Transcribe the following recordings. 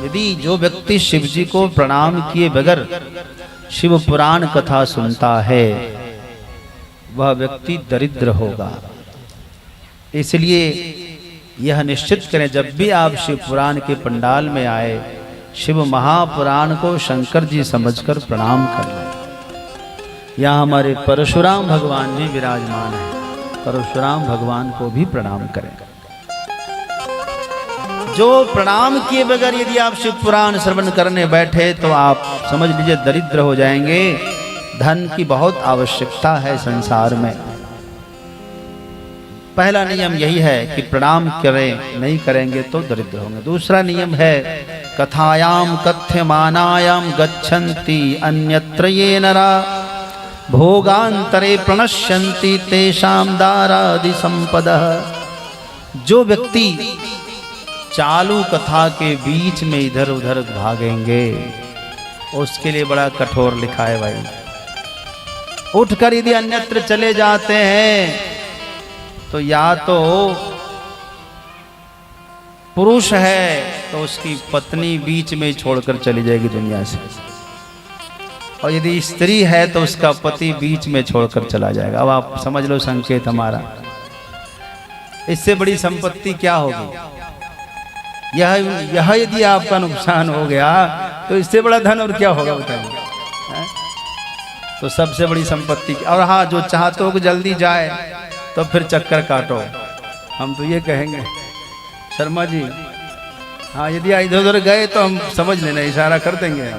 यदि जो व्यक्ति शिव जी को प्रणाम किए बगैर शिव पुराण कथा सुनता है वह व्यक्ति दरिद्र होगा। इसलिए यह निश्चित करें जब भी आप शिव पुराण के पंडाल में आए, शिव महापुराण को शंकर जी समझकर प्रणाम करना। यहाँ हमारे परशुराम भगवान जी विराजमान हैं, परशुराम भगवान को भी प्रणाम करें। जो प्रणाम किए बगैर यदि आप शिव पुराण श्रवण करने बैठे तो आप समझ लीजिए दरिद्र हो जाएंगे। धन की बहुत आवश्यकता है संसार में। पहला नियम यही है कि प्रणाम करें, नहीं करेंगे तो दरिद्र होंगे। दूसरा नियम है कथायाम कथ्यमानायाम गच्छन्ति अन्यत्र ये नरा भोगांतरे प्रणश्यन्ति तेषाम दारादि संपदः। जो व्यक्ति चालू कथा के बीच में इधर उधर भागेंगे उसके लिए बड़ा कठोर लिखा है भाई। उठकर यदि अन्यत्र चले जाते हैं तो या तो पुरुष है तो उसकी पत्नी बीच में छोड़कर चली जाएगी दुनिया से, और यदि स्त्री है तो उसका पति बीच में छोड़कर चला जाएगा। अब आप समझ लो संकेत हमारा। इससे बड़ी संपत्ति क्या होगी? यह यदि आपका नुकसान हो गया तो इससे बड़ा धन और क्या होगा बताइए। तो सबसे बड़ी संपत्ति। और हाँ, जो चाहते हो कि जल्दी जाए तो फिर चक्कर काटो। हम तो ये कहेंगे शर्मा जी, हाँ यदि इधर उधर गए तो हम समझ लेना, इशारा कर देंगे।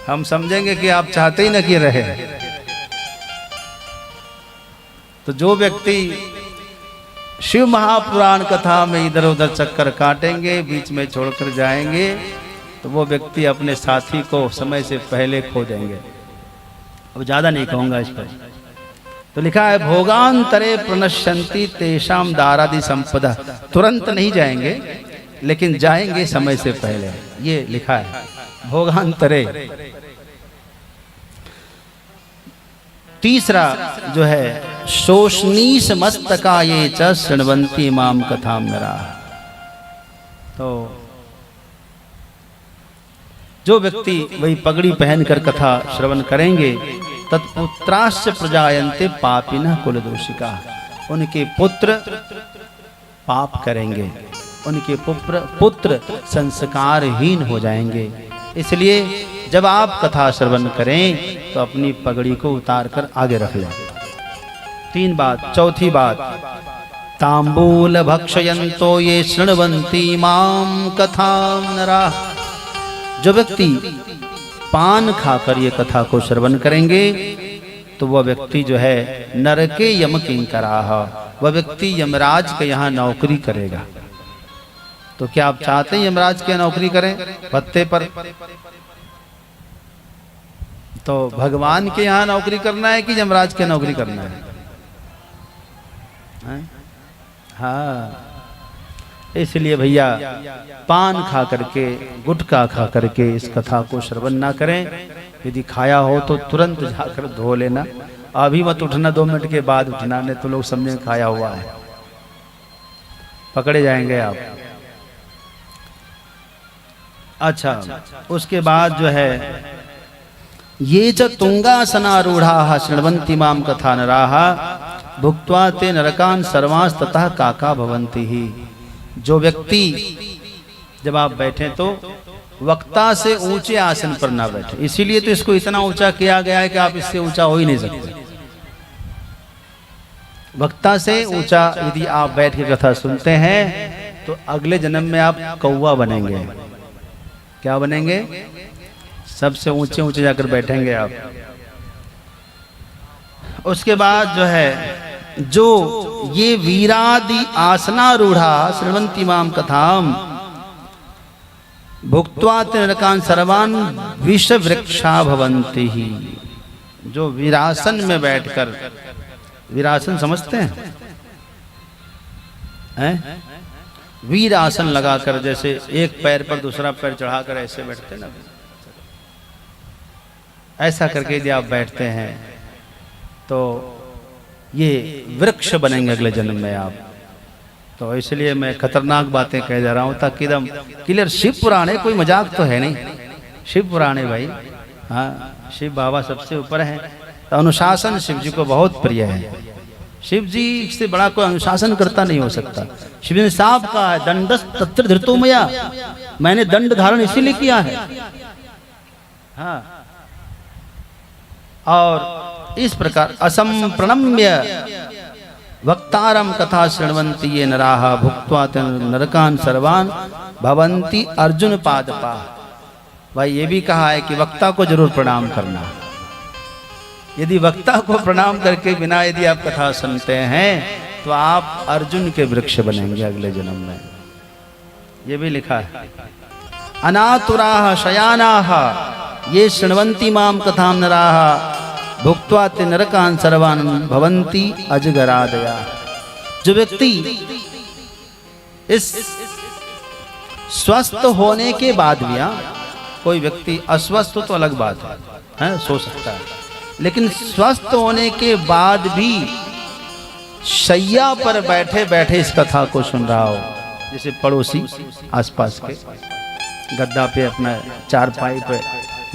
हम समझेंगे कि आप चाहते ही न कि रहे। तो जो व्यक्ति शिव महापुराण कथा में इधर उधर चक्कर काटेंगे, बीच में छोड़कर जाएंगे, तो वो व्यक्ति अपने साथी को समय से पहले खो देंगे। अब ज्यादा नहीं कहूंगा इस पर। तो लिखा है भोगांतरे प्रणश्यन्ति तेषाम दारादि संपदा। तुरंत नहीं जाएंगे लेकिन जाएंगे समय से पहले, ये लिखा है भोगांतरे। तीसरा जो है शोषनीश मस्तका ये च शृण्वन्ति माम कथाम नरा। तो जो व्यक्ति वही पगड़ी पहनकर कथा श्रवण करेंगे तत्पुत्राश्च प्रजायन्ते पापिनः कुलदोषिका। उनके पुत्र पाप करेंगे, उनके पुत्र संस्कारहीन हो जाएंगे। इसलिए जब आप कथा श्रवण करें तो अपनी पगड़ी को उतार कर आगे रख लें। 3 बात। चौथी बात, तांबूल भक्षयन्तो ये शृण्वन्ति माम कथाम नरा। जो व्यक्ति पान खाकर ये कथा को श्रवण करेंगे तो वह व्यक्ति जो है नरके यम किंकराः, वह व्यक्ति यमराज के यहाँ नौकरी करेगा। तो क्या आप चाहते हैं यमराज के नौकरी करें भत्ते पर? तो भगवान के यहाँ नौकरी करना है कि यमराज के नौकरी करना है? हाँ, इसलिए भैया पान खा करके, गुटखा खा करके इस कथा को श्रवण ना करें। यदि खाया हो तो तुरंत जाकर धो लेना। अभी मत उठना, 2 मिनट के बाद उठना, नहीं तो लोग समझे खाया हुआ है, पकड़े जाएंगे आप। अच्छा, उसके बाद जो है ये च तुंगासनारूढ़ाः शृण्वन्ति माम कथा नराः भुक्त्वा ते नरकान् सर्वांस् ततः काका भवन्ति ही। जो व्यक्ति जब आप बैठे तो वक्ता से ऊंचे आसन पर ना बैठे। इसीलिए तो इसको इतना ऊंचा किया गया है कि आप इससे ऊंचा हो ही नहीं सकते। वक्ता से ऊंचा यदि आप बैठ के कथा सुनते हैं तो अगले जन्म में आप कौवा बनेंगे। क्या बनेंगे? सबसे ऊंचे ऊंचे जाकर बैठेंगे आप। उसके बाद जो है जो ये वीरादि आसनारूढ़ा शृण्वन्ति माम कथाम भुक्त्वा ते नरकान् सर्वान् विषवृक्षा भवन्ति ही। जो वीरासन में बैठकर, वीरासन समझते हैं? वीरासन लगाकर, जैसे एक पैर पर दूसरा पैर चढ़ाकर ऐसे बैठते ना, ऐसा करके यदि आप बैठते हैं तो ये वृक्ष बनेंगे अगले जन्म में आप। तो इसलिए मैं खतरनाक बातें कह जा रहा हूँ ताकि एकदम क्लियर। शिव पुराण है, कोई मजाक तो है नहीं, शिव पुराण है भाई। हाँ, शिव बाबा सबसे ऊपर है, तो अनुशासन शिव जी को बहुत प्रिय है। शिव जी से बड़ा कोई अनुशासन करता नहीं हो सकता। शिव ने साफ कहा है, दंडस तत्र धृतो मया, मैंने दंड धारण इसीलिए किया है। हाँ, और इस प्रकार असंप्रणम्य वक्तारम कथा शृण्वन्ति ये नराः भुक्त्वा नरकान सर्वान भवन्ति अर्जुन पादपा। भाई ये भी कहा है कि वक्ता को जरूर प्रणाम करना। यदि वक्ता को प्रणाम करके बिना यदि आप कथा सुनते हैं तो आप अर्जुन के वृक्ष बनेंगे अगले जन्म में। ये भी लिखा है, अनातुराः शयानाः ये शृण्वन्ति माम कथाम नराः भुक्त्वा ते नरकान सर्वान भवन्ति अजगरादया। जो व्यक्ति इस स्वस्थ होने के बाद भी, कोई व्यक्ति अस्वस्थ हो तो अलग बात है, सो सकता है, लेकिन स्वस्थ होने के बाद भी शैया पर बैठे बैठे इस कथा को सुन रहा हो, जैसे पड़ोसी आसपास के गद्दा पे अपना चारपाई पे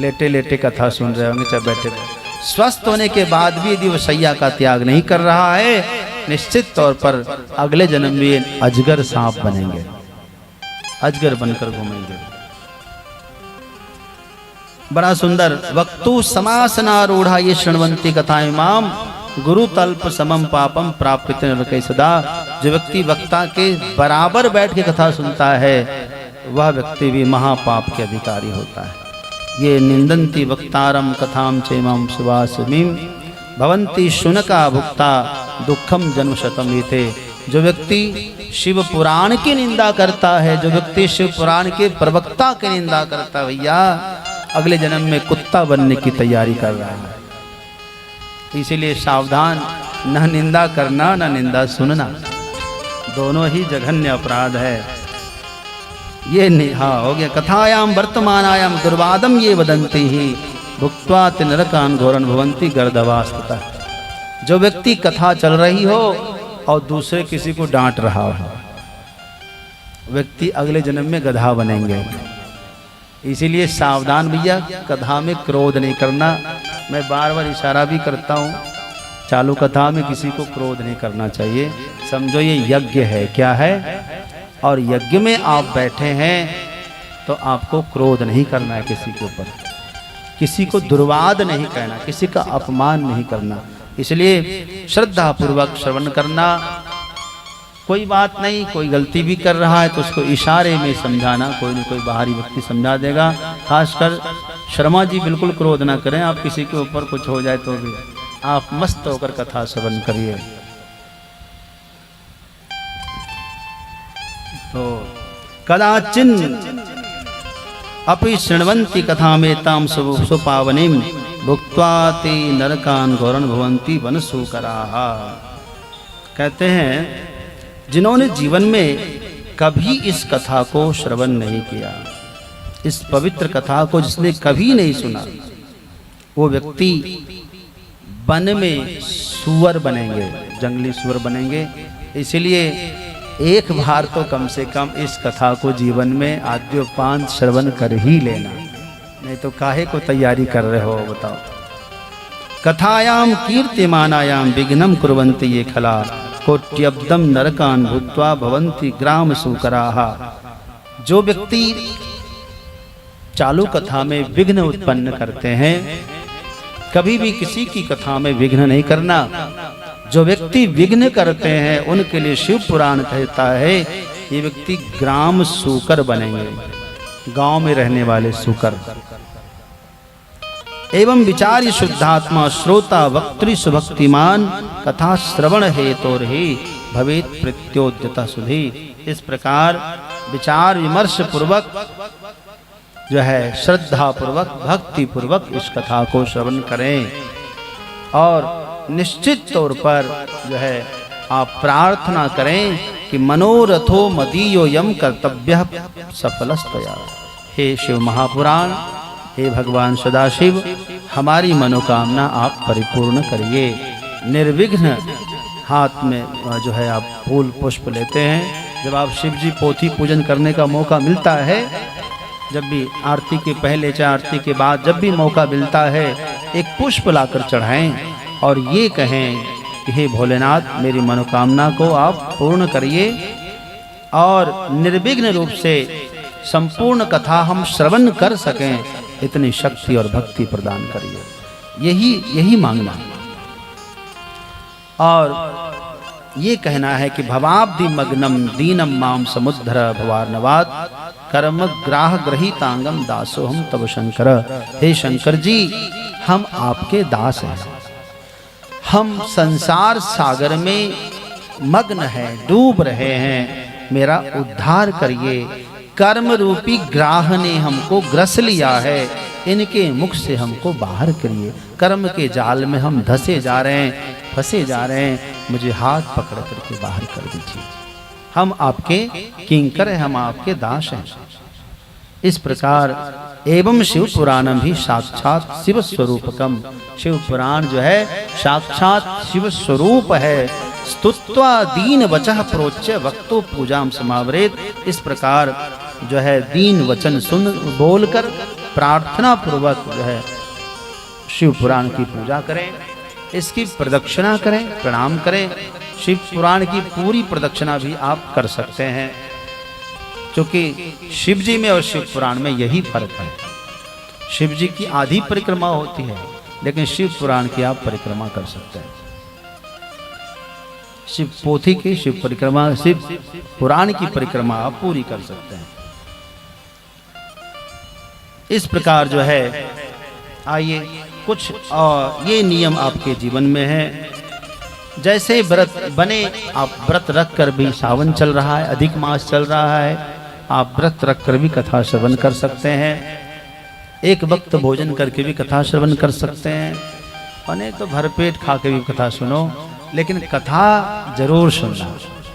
लेटे लेटे कथा सुन रहे होंगे, चाहे बैठे बैठे, स्वस्थ होने के बाद भी यदि वो शैया का त्याग नहीं कर रहा है, निश्चित तौर पर अगले जन्म में अजगर सांप बनेंगे, अजगर बनकर घूमेंगे। बड़ा सुंदर, वक्तु समासनारूढ़ा ये शृण्वन्ति कथाएं माम गुरु तल्प समम पापम प्राप्त नरकै सदा। जो व्यक्ति वक्ता के बराबर बैठ के कथा सुनता है वह व्यक्ति भी महापाप के अधिकारी होता है। ये निंदन्ति वक्तारम कथाम चैमाम सुवासमीम भवन्ति शुनका भुक्ता दुखम जन्मशतम ये थे। जो व्यक्ति शिव पुराण की निंदा करता है, जो व्यक्ति शिव पुराण के प्रवक्ता की निंदा करता है, भैया अगले जन्म में कुत्ता बनने की तैयारी कर रहा है। इसीलिए सावधान, न निंदा करना न निंदा सुनना, दोनों ही जघन्य अपराध है। ये हाँ हो गया। कथायाम वर्तमानायाम दुर्वादम ये वदंती ही भुक्त्वा ते नरकान घोरन भवन्ति गर्दवास्तता। जो व्यक्ति कथा चल रही हो और दूसरे किसी को डांट रहा हो, व्यक्ति अगले जन्म में गधा बनेंगे। इसीलिए सावधान भैया, कथा में क्रोध नहीं करना। मैं बार बार इशारा भी करता हूँ, चालू कथा में किसी को क्रोध नहीं करना चाहिए। समझो ये यज्ञ है, क्या है, और यज्ञ में आप बैठे हैं तो आपको क्रोध नहीं करना है किसी के ऊपर, किसी को दुर्वाद नहीं कहना, किसी का अपमान नहीं करना। इसलिए श्रद्धा पूर्वक श्रवण करना। कोई बात नहीं, कोई गलती भी कर रहा है तो उसको इशारे में समझाना, कोई न कोई बाहरी व्यक्ति समझा देगा। खासकर शर्मा जी बिल्कुल क्रोध ना करें, आप किसी के ऊपर कुछ हो जाए तो भी आप मस्त होकर कथा श्रवण करिए। तो कदाचिन अपि शृण्वन्ति कथामेतां सुपावनीं भुक्त्वा ते नरकान घोरन भवन्ति वनशूकराः। कहते हैं जिन्होंने जीवन में कभी इस कथा को श्रवण नहीं किया, इस पवित्र कथा को जिसने कभी नहीं सुना, वो व्यक्ति वन में सुअर बनेंगे, जंगली सुअर बनेंगे। इसलिए एक बार तो कम से कम इस कथा को जीवन में आद्योपांत श्रवण कर ही लेना, नहीं तो काहे को तैयारी कर रहे हो बताओ। कथायाम कीर्तिमानायाम विघ्नं कुर्वन्ति ये खला कोट्यब्दम नरकान भूत्वा भवन्ति ग्राम सूकराः। जो व्यक्ति चालू कथा में विघ्न उत्पन्न करते हैं, कभी भी किसी की कथा में विघ्न नहीं करना। जो व्यक्ति विघ्न करते हैं उनके लिए शिव पुराण कहता है ये व्यक्ति ग्राम सूकर बनेंगे, गांव में रहने वाले सूकर। एवं विचार्य शुद्धात्मा श्रोता वक्तृ सुभक्तिमान कथा श्रवण हेतोर ही भवेत प्रत्योद्यता सुधी। इस प्रकार विचार विमर्श पूर्वक जो है श्रद्धा पूर्वक भक्ति पूर्वक इस कथा को श्रवण करें और निश्चित तौर पर जो है आप प्रार्थना करें कि मनोरथो मदीयो यम कर्तव्य सफलस्तया। हे शिव महापुराण, हे भगवान सदाशिव, हमारी मनोकामना आप परिपूर्ण करिए। निर्विघ्न हाथ में जो है आप फूल पुष्प लेते हैं जब आप शिव जी पोथी पूजन करने का मौका मिलता है, जब भी आरती के पहले चाहे आरती के बाद जब भी मौका मिलता है, एक पुष्प लाकर चढ़ाएं और ये कहें कि हे भोलेनाथ, मेरी मनोकामना को आप पूर्ण करिए और निर्विघ्न रूप से संपूर्ण कथा हम श्रवण कर सकें, इतनी शक्ति और भक्ति प्रदान करिए। यही मांगना। और ये कहना है कि भवाब्धि मग्नम दीनम माम समुद्धर भवार्णवात कर्म ग्राह ग्रहीतांगम दासो हम तब शंकर। हे शंकर जी, हम आपके दास हैं, हम संसार सागर में मग्न हैं, डूब रहे हैं, मेरा उद्धार करिए। कर्म रूपी ग्राह ने हमको ग्रस लिया है, इनके मुख से हमको बाहर करिए। कर्म के जाल में हम धसे जा रहे हैं, फंसे जा रहे हैं, मुझे हाथ पकड़ करके बाहर कर दीजिए। हम आपके किंकर हैं, हम आपके दास हैं। इस प्रकार एवं शिव पुराणम भी साक्षात शिव स्वरूपकम, शिव पुराण जो है साक्षात शिव स्वरूप है। स्तुत्वा दीन वचः प्रोच्य वक्तो पूजाम समावरेत। इस प्रकार जो है दीन वचन सुन बोलकर प्रार्थना पूर्वक जो है शिव पुराण की पूजा करें, इसकी प्रदक्षिणा करें, प्रणाम करें। शिव पुराण की पूरी प्रदक्षिणा भी आप कर सकते हैं, क्योंकि शिव जी में और शिव पुराण में यही फर्क है। शिव जी की आधी परिक्रमा होती है, लेकिन शिव पुराण की आप परिक्रमा कर सकते हैं। शिव पोथी की शिव परिक्रमा, शिव पुराण की परिक्रमा आप पूरी कर सकते हैं। इस प्रकार जो है, आइए कुछ ये नियम आपके जीवन में है। जैसे व्रत बने, आप व्रत रख कर भी, सावन चल रहा है, अधिक मास चल रहा है, आप व्रत रख कर भी कथा श्रवण कर सकते हैं। एक वक्त भोजन करके भी कथा श्रवण कर सकते हैं, और नहीं तो भरपेट खा के भी कथा सुनो, लेकिन कथा जरूर सुनना।